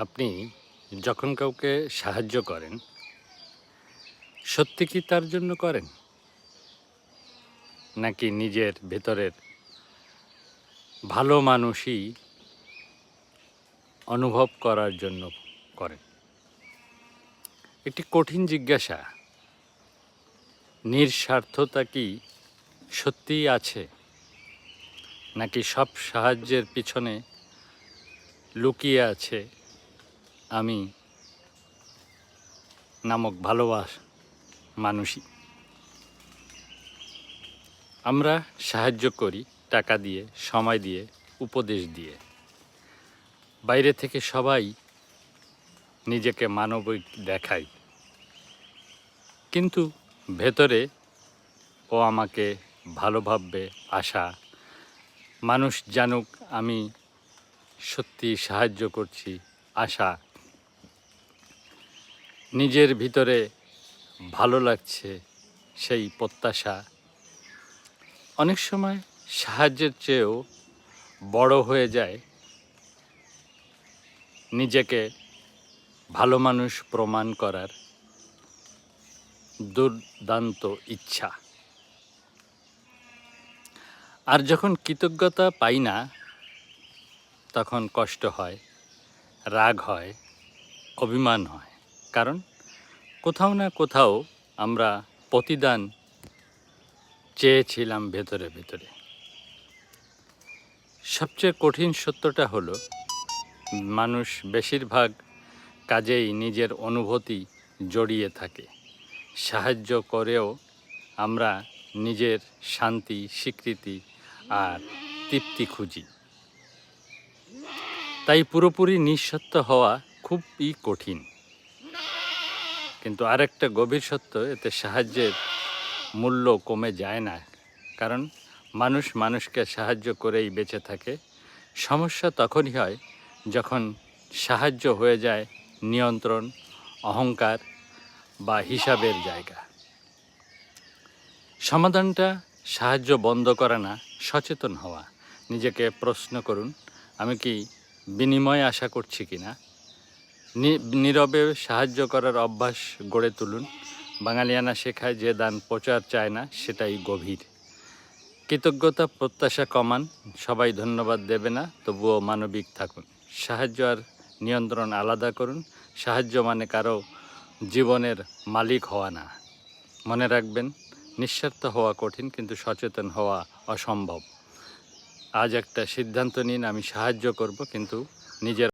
আপনি যখন কাউকে সাহায্য করেন, সত্যি কি তার জন্য করেন? নাকি নিজের ভেতরের ভালো মানুষই অনুভব করার জন্য করেন? একটি কঠিন জিজ্ঞাসা। নিঃস্বার্থতা কি সত্যিই আছে? নাকি সব সাহায্যের পিছনে লুকিয়ে আছে আমি নামক মানুষই? আমরা সাহায্য করি টাকা দিয়ে, সময় দিয়ে, উপদেশ দিয়ে। বাইরে থেকে সবাই নিজেকে মানবিক দেখায়, কিন্তু ভেতরে ও আমাকে ভালো ভাববে আশা, মানুষ জানুক আমি সত্যি সাহায্য করছি আশা, নিজের ভিতরে ভালো লাগছে সেই প্রত্যাশা। অনেক সময় সাহায্যের চেয়েও বড় হয়ে যায় নিজেকে ভালো মানুষ প্রমাণ করার দুর্দান্ত ইচ্ছা। আর যখন কৃতজ্ঞতা পাই না, তখন কষ্ট হয়, রাগ হয়, অভিমান হয়। কারণ কোথাও না কোথাও আমরা প্রতিদান চেয়েছিলাম ভেতরে ভেতরে। সবচেয়ে কঠিন সত্যটা হলো, মানুষ বেশিরভাগ কাজেই নিজের অনুভূতি জড়িয়ে থাকে। সাহায্য করেও আমরা নিজের শান্তি, স্বীকৃতি আর তৃপ্তি খুঁজি। তাই পুরোপুরি নিঃস্বার্থ হওয়া খুবই কঠিন। কিন্তু আরেকটা গভীর সত্য, এতে সাহায্যের মূল্য কমে যায় না। কারণ মানুষ মানুষকে সাহায্য করেই বেঁচে থাকে। সমস্যা তখনই হয় যখন সাহায্য হয়ে যায় নিয়ন্ত্রণ, অহংকার বা হিসাবের জায়গা। সমাধানটা সাহায্য বন্ধ করা না, সচেতন হওয়া। নিজেকে প্রশ্ন করুন, আমি কি বিনিময় আশা করছি কিনা? নীরবে সাহায্য করার অভ্যাস গড়ে তুলুন। বাঙালিয়ানা শেখায়, যে দান প্রচার চায় না সেটাই গভীর। কৃতজ্ঞতা প্রত্যাশা কমান। সবাই ধন্যবাদ দেবে না, তবুও মানবিক থাকুন। সাহায্য আর নিয়ন্ত্রণ আলাদা করুন। সাহায্য মানে কারো জীবনের মালিক হওয়া না। মনে রাখবেন, নিঃস্বার্থ হওয়া কঠিন, কিন্তু সচেতন হওয়া অসম্ভব। আজ একটা সিদ্ধান্ত নিন, আমি সাহায্য করব, কিন্তু নিজের